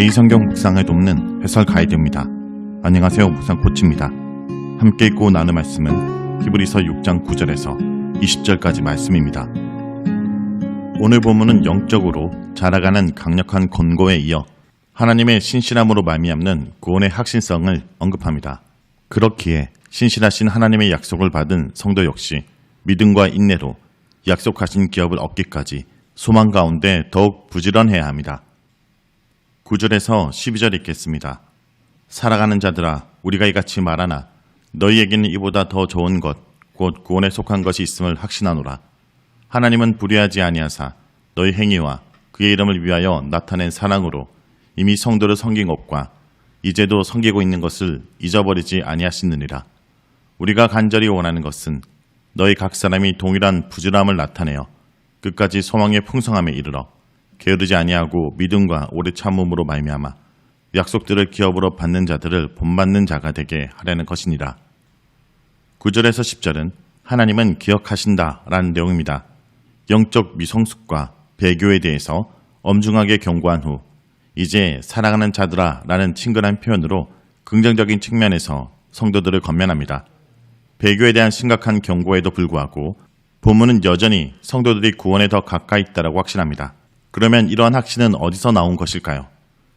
매일 성경 묵상을 돕는 해설 가이드입니다. 안녕하세요. 묵상 코치입니다. 함께 읽고 나눌 말씀은 히브리서 6장 9절에서 20절까지 말씀입니다. 오늘 본문은 영적으로 자라가는 강력한 권고에 이어 하나님의 신실함으로 말미암는 구원의 확신성을 언급합니다. 그렇기에 신실하신 하나님의 약속을 받은 성도 역시 믿음과 인내로 약속하신 기업을 얻기까지 소망 가운데 더욱 부지런해야 합니다. 9절에서 12절 읽겠습니다. 살아가는 자들아 우리가 이같이 말하나 너희에게는 이보다 더 좋은 것 곧 구원에 속한 것이 있음을 확신하노라. 하나님은 불의하지 아니하사 너희 행위와 그의 이름을 위하여 나타낸 사랑으로 이미 성도를 섬긴 것과 이제도 섬기고 있는 것을 잊어버리지 아니하시느니라. 우리가 간절히 원하는 것은 너희 각 사람이 동일한 부지런함을 나타내어 끝까지 소망의 풍성함에 이르러 게으르지 아니하고 믿음과 오래 참음으로 말미암아 약속들을 기업으로 받는 자들을 본받는 자가 되게 하려는 것이니라. 9절에서 10절은 하나님은 기억하신다 라는 내용입니다. 영적 미성숙과 배교에 대해서 엄중하게 경고한 후 이제 사랑하는 자들아 라는 친근한 표현으로 긍정적인 측면에서 성도들을 권면합니다. 배교에 대한 심각한 경고에도 불구하고 본문은 여전히 성도들이 구원에 더 가까이 있다고 확신합니다. 그러면 이러한 확신은 어디서 나온 것일까요?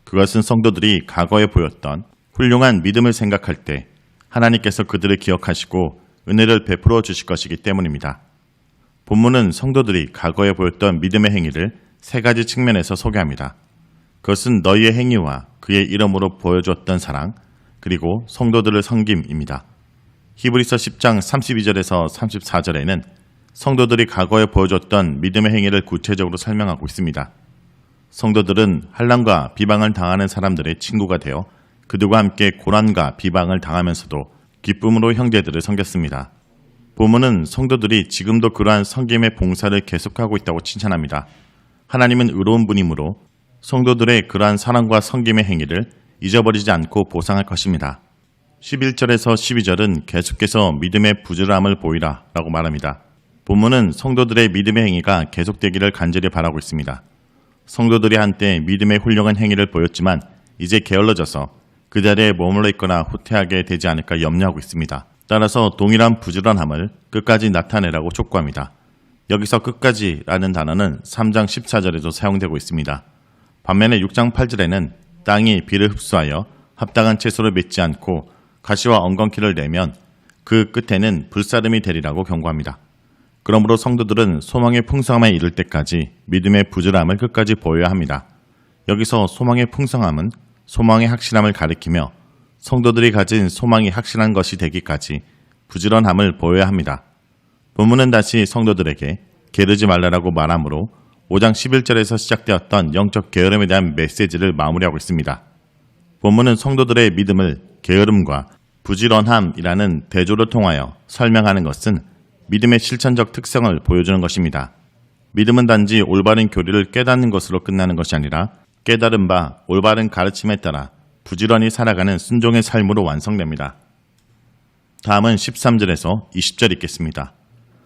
그것은 성도들이 과거에 보였던 훌륭한 믿음을 생각할 때 하나님께서 그들을 기억하시고 은혜를 베풀어 주실 것이기 때문입니다. 본문은 성도들이 과거에 보였던 믿음의 행위를 세 가지 측면에서 소개합니다. 그것은 너희의 행위와 그의 이름으로 보여주었던 사랑, 그리고 성도들을 섬김입니다. 히브리서 10장 32절에서 34절에는 성도들이 과거에 보여줬던 믿음의 행위를 구체적으로 설명하고 있습니다. 성도들은 환난과 비방을 당하는 사람들의 친구가 되어 그들과 함께 고난과 비방을 당하면서도 기쁨으로 형제들을 섬겼습니다. 본문은 성도들이 지금도 그러한 섬김의 봉사를 계속하고 있다고 칭찬합니다. 하나님은 의로운 분이므로 성도들의 그러한 사랑과 섬김의 행위를 잊어버리지 않고 보상할 것입니다. 11절에서 12절은 계속해서 믿음의 부지런함을 보이라 라고 말합니다. 본문은 성도들의 믿음의 행위가 계속되기를 간절히 바라고 있습니다. 성도들이 한때 믿음의 훌륭한 행위를 보였지만 이제 게을러져서 그 자리에 머물러 있거나 후퇴하게 되지 않을까 염려하고 있습니다. 따라서 동일한 부지런함을 끝까지 나타내라고 촉구합니다. 여기서 끝까지라는 단어는 3장 14절에도 사용되고 있습니다. 반면에 6장 8절에는 땅이 비를 흡수하여 합당한 채소를 맺지 않고 가시와 엉겅퀴를 내면 그 끝에는 불사름이 되리라고 경고합니다. 그러므로 성도들은 소망의 풍성함에 이를 때까지 믿음의 부지런함을 끝까지 보여야 합니다. 여기서 소망의 풍성함은 소망의 확실함을 가리키며 성도들이 가진 소망이 확실한 것이 되기까지 부지런함을 보여야 합니다. 본문은 다시 성도들에게 게으르지 말라라고 말하므로 5장 11절에서 시작되었던 영적 게으름에 대한 메시지를 마무리하고 있습니다. 본문은 성도들의 믿음을 게으름과 부지런함이라는 대조를 통하여 설명하는 것은 믿음의 실천적 특성을 보여주는 것입니다. 믿음은 단지 올바른 교리를 깨닫는 것으로 끝나는 것이 아니라 깨달은 바 올바른 가르침에 따라 부지런히 살아가는 순종의 삶으로 완성됩니다. 다음은 13절에서 20절 읽겠습니다.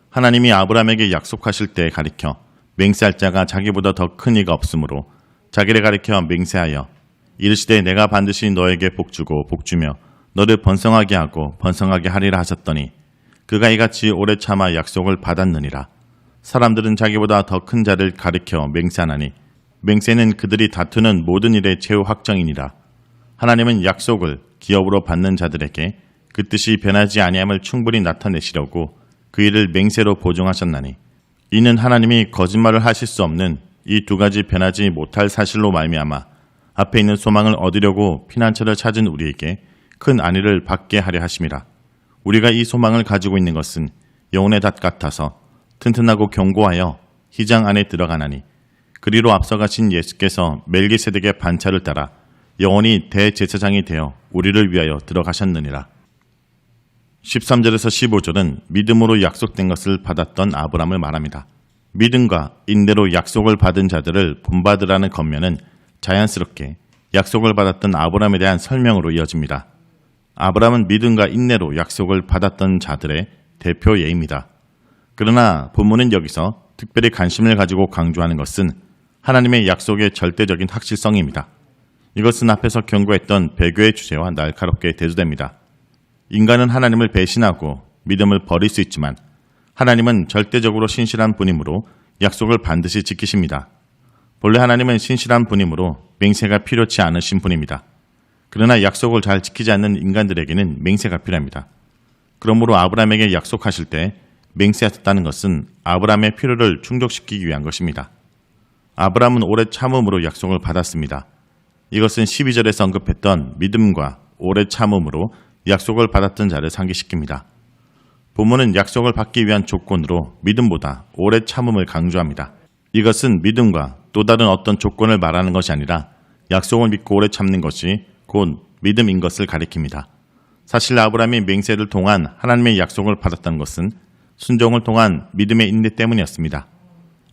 하나님이 아브라함에게 약속하실 때에 가리켜 맹세할 자가 자기보다 더 큰 이가 없으므로 자기를 가리켜 맹세하여 이르시되 내가 반드시 너에게 복주고 복주며 너를 번성하게 하고 번성하게 하리라 하셨더니 그가 이같이 오래 참아 약속을 받았느니라. 사람들은 자기보다 더 큰 자를 가리켜 맹세하나니 맹세는 그들이 다투는 모든 일의 최후 확정이니라. 하나님은 약속을 기업으로 받는 자들에게 그 뜻이 변하지 아니함을 충분히 나타내시려고 그 일을 맹세로 보증하셨나니 이는 하나님이 거짓말을 하실 수 없는 이 두 가지 변하지 못할 사실로 말미암아 앞에 있는 소망을 얻으려고 피난처를 찾은 우리에게 큰 안위를 받게 하려 하심이라. 우리가 이 소망을 가지고 있는 것은 영혼의 닷 같아서 튼튼하고 견고하여 휘장 안에 들어가나니 그리로 앞서가신 예수께서 멜기세덱의 반차를 따라 영원히 대제사장이 되어 우리를 위하여 들어가셨느니라. 13절에서 15절은 믿음으로 약속된 것을 받았던 아브라함을 말합니다. 믿음과 인내로 약속을 받은 자들을 본받으라는 권면은 자연스럽게 약속을 받았던 아브라함에 대한 설명으로 이어집니다. 아브라함은 믿음과 인내로 약속을 받았던 자들의 대표 예입니다. 그러나 본문은 여기서 특별히 관심을 가지고 강조하는 것은 하나님의 약속의 절대적인 확실성입니다. 이것은 앞에서 경고했던 배교의 주제와 날카롭게 대두됩니다. 인간은 하나님을 배신하고 믿음을 버릴 수 있지만 하나님은 절대적으로 신실한 분이므로 약속을 반드시 지키십니다. 본래 하나님은 신실한 분이므로 맹세가 필요치 않으신 분입니다. 그러나 약속을 잘 지키지 않는 인간들에게는 맹세가 필요합니다. 그러므로 아브라함에게 약속하실 때 맹세하셨다는 것은 아브라함의 필요를 충족시키기 위한 것입니다. 아브라함은 오래 참음으로 약속을 받았습니다. 이것은 12절에서 언급했던 믿음과 오래 참음으로 약속을 받았던 자를 상기시킵니다. 본문은 약속을 받기 위한 조건으로 믿음보다 오래 참음을 강조합니다. 이것은 믿음과 또 다른 어떤 조건을 말하는 것이 아니라 약속을 믿고 오래 참는 것이 곧 믿음인 것을 가리킵니다. 사실 아브라함이 맹세를 통한 하나님의 약속을 받았던 것은 순종을 통한 믿음의 인내 때문이었습니다.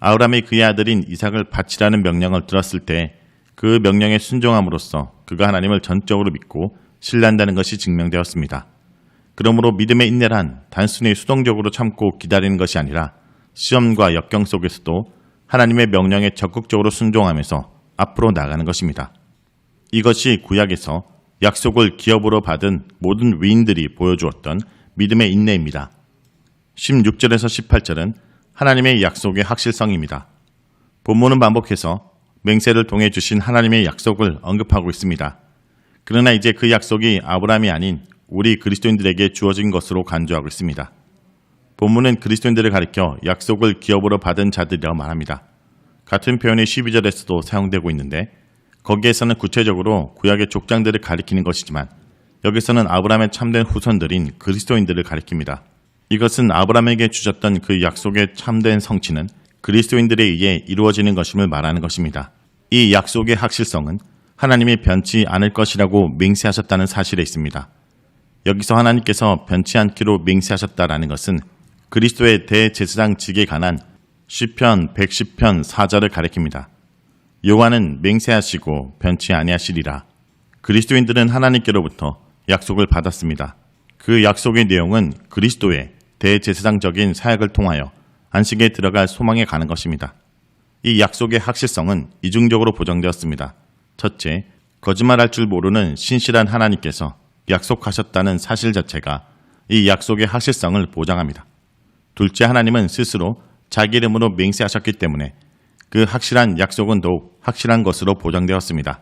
아브라함이 그의 아들인 이삭을 바치라는 명령을 들었을 때 그 명령에 순종함으로써 그가 하나님을 전적으로 믿고 신뢰한다는 것이 증명되었습니다. 그러므로 믿음의 인내란 단순히 수동적으로 참고 기다리는 것이 아니라 시험과 역경 속에서도 하나님의 명령에 적극적으로 순종하면서 앞으로 나가는 것입니다. 이것이 구약에서 약속을 기업으로 받은 모든 위인들이 보여주었던 믿음의 인내입니다. 16절에서 18절은 하나님의 약속의 확실성입니다. 본문은 반복해서 맹세를 통해 주신 하나님의 약속을 언급하고 있습니다. 그러나 이제 그 약속이 아브라함이 아닌 우리 그리스도인들에게 주어진 것으로 간주하고 있습니다. 본문은 그리스도인들을 가리켜 약속을 기업으로 받은 자들이라고 말합니다. 같은 표현이 12절에서도 사용되고 있는데 거기에서는 구체적으로 구약의 족장들을 가리키는 것이지만 여기서는 아브라함의 참된 후손들인 그리스도인들을 가리킵니다. 이것은 아브라함에게 주셨던 그 약속의 참된 성취는 그리스도인들에 의해 이루어지는 것임을 말하는 것입니다. 이 약속의 확실성은 하나님이 변치 않을 것이라고 맹세하셨다는 사실에 있습니다. 여기서 하나님께서 변치 않기로 맹세하셨다라는 것은 그리스도의 대제사장직에 관한 시편 110편 4절을 가리킵니다. 여호와는 맹세하시고 변치 아니하시리라. 그리스도인들은 하나님께로부터 약속을 받았습니다. 그 약속의 내용은 그리스도의 대제사장적인 사역을 통하여 안식에 들어갈 소망에 가는 것입니다. 이 약속의 확실성은 이중적으로 보장되었습니다. 첫째, 거짓말할 줄 모르는 신실한 하나님께서 약속하셨다는 사실 자체가 이 약속의 확실성을 보장합니다. 둘째, 하나님은 스스로 자기 이름으로 맹세하셨기 때문에 그 확실한 약속은 더욱 확실한 것으로 보장되었습니다.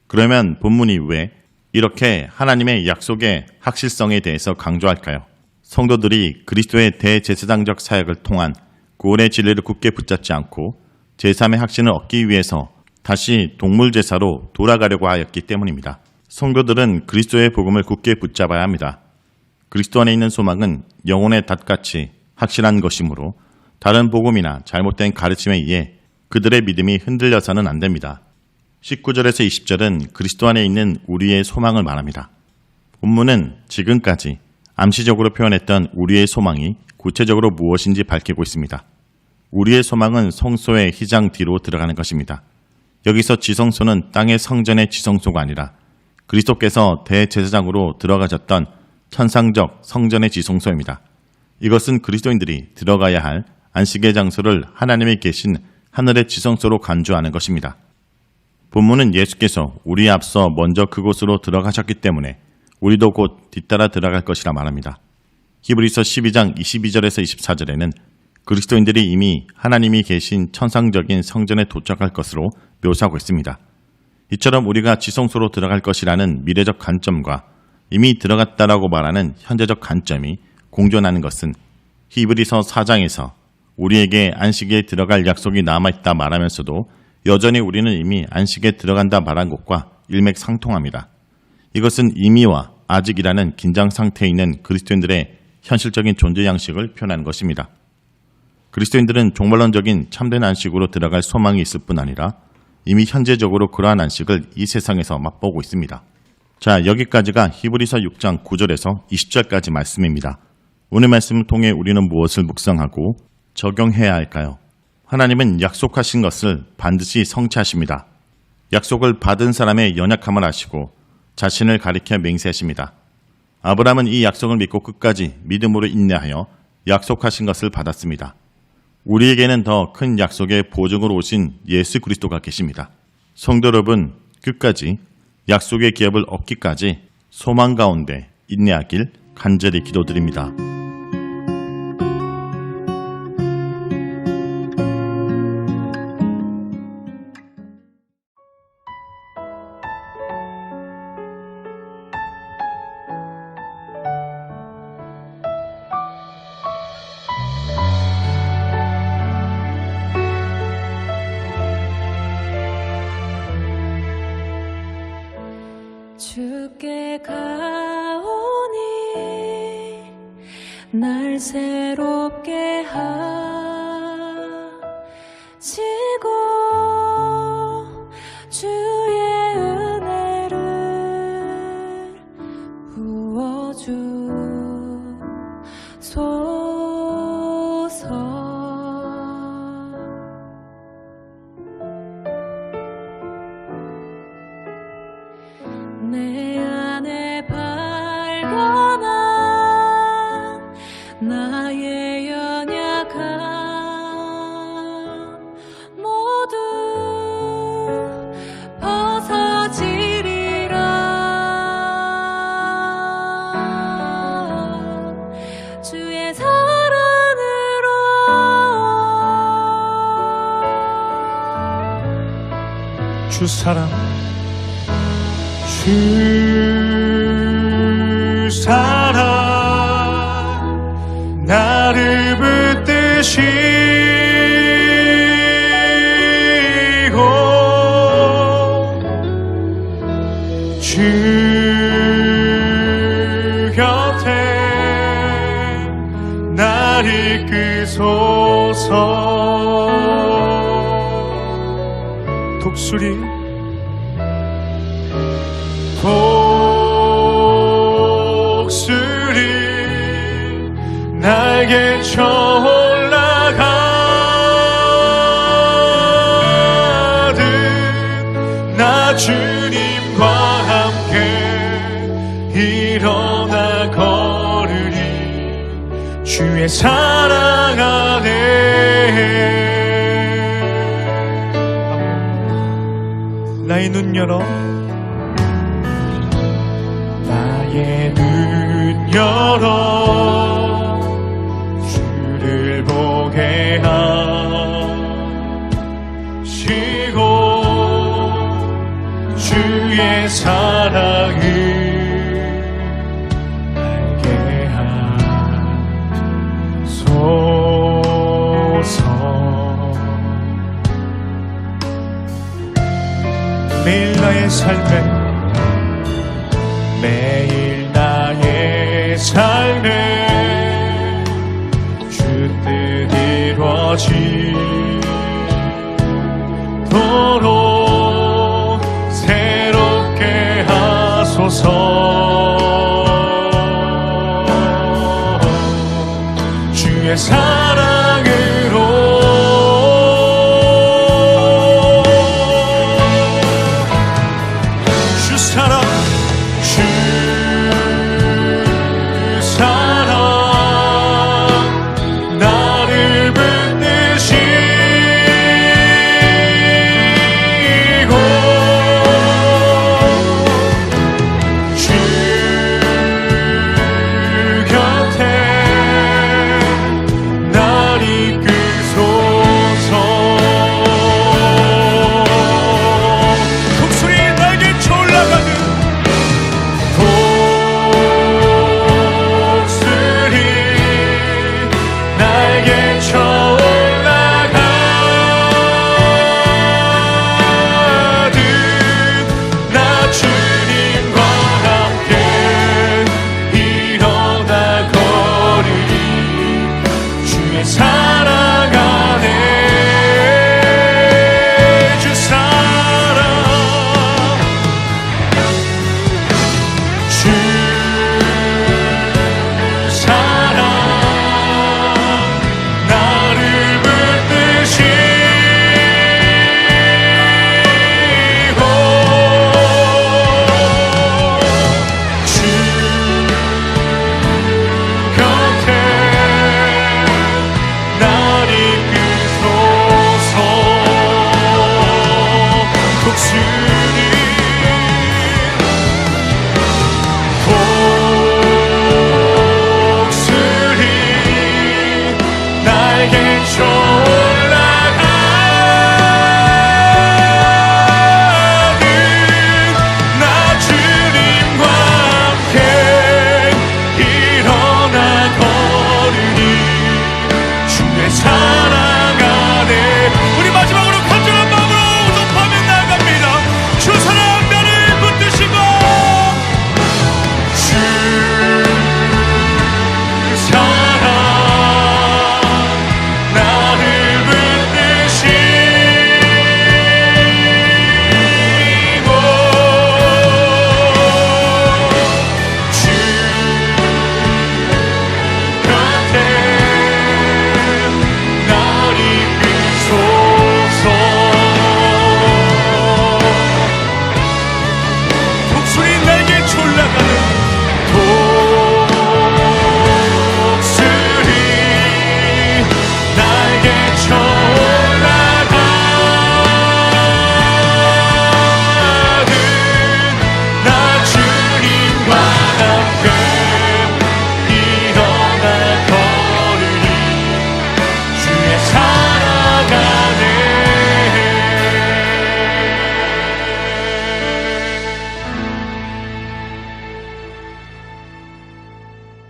그러면 본문이 왜 이렇게 하나님의 약속의 확실성에 대해서 강조할까요? 성도들이 그리스도의 대제사장적 사역을 통한 구원의 진리를 굳게 붙잡지 않고 제3의 확신을 얻기 위해서 다시 동물제사로 돌아가려고 하였기 때문입니다. 성도들은 그리스도의 복음을 굳게 붙잡아야 합니다. 그리스도 안에 있는 소망은 영혼의 닷같이 확실한 것이므로 다른 복음이나 잘못된 가르침에 의해 그들의 믿음이 흔들려서는 안 됩니다. 19절에서 20절은 그리스도 안에 있는 우리의 소망을 말합니다. 본문은 지금까지 암시적으로 표현했던 우리의 소망이 구체적으로 무엇인지 밝히고 있습니다. 우리의 소망은 성소의 휘장 뒤로 들어가는 것입니다. 여기서 지성소는 땅의 성전의 지성소가 아니라 그리스도께서 대제사장으로 들어가셨던 천상적 성전의 지성소입니다. 이것은 그리스도인들이 들어가야 할 안식의 장소를 하나님이 계신 하늘의 지성소로 간주하는 것입니다. 본문은 예수께서 우리에 앞서 먼저 그곳으로 들어가셨기 때문에 우리도 곧 뒤따라 들어갈 것이라 말합니다. 히브리서 12장 22절에서 24절에는 그리스도인들이 이미 하나님이 계신 천상적인 성전에 도착할 것으로 묘사하고 있습니다. 이처럼 우리가 지성소로 들어갈 것이라는 미래적 관점과 이미 들어갔다라고 말하는 현재적 관점이 공존하는 것은 히브리서 4장에서 우리에게 안식에 들어갈 약속이 남아있다 말하면서도 여전히 우리는 이미 안식에 들어간다 말한 것과 일맥상통합니다. 이것은 이미와 아직이라는 긴장 상태에 있는 그리스도인들의 현실적인 존재 양식을 표현하는 것입니다. 그리스도인들은 종말론적인 참된 안식으로 들어갈 소망이 있을 뿐 아니라 이미 현재적으로 그러한 안식을 이 세상에서 맛보고 있습니다. 자, 여기까지가 히브리서 6장 9절에서 20절까지 말씀입니다. 오늘 말씀을 통해 우리는 무엇을 묵상하고 적용해야 할까요? 하나님은 약속하신 것을 반드시 성취하십니다. 약속을 받은 사람의 연약함을 아시고 자신을 가리켜 맹세하십니다. 아브라함은 이 약속을 믿고 끝까지 믿음으로 인내하여 약속하신 것을 받았습니다. 우리에게는 더 큰 약속의 보증으로 오신 예수 그리스도가 계십니다. 성도 여러분, 끝까지 약속의 기업을 얻기까지 소망 가운데 인내하길 간절히 기도드립니다. 주께 가오니 날 새롭게 하시고 주의 은혜를 부어주소서. 내 안에 발견한 나의 연약함 모두 벗어지리라. 주의 사랑으로 주 사랑 주 사랑 나를 붙드시고 주 곁에 날 이끄소서. 독수리 날개쳐 올라가듯 나 주님과 함께 일어나 걸으리. 주의 사랑 안에 나의 눈 열어 나의 눈 열어 주를 보게 하시고 주의 사랑을 알게 하소서. 매일 나의 삶에 매일 나의 삶에 주 뜻 이루어지도록 새롭게 하소서. 주의 사랑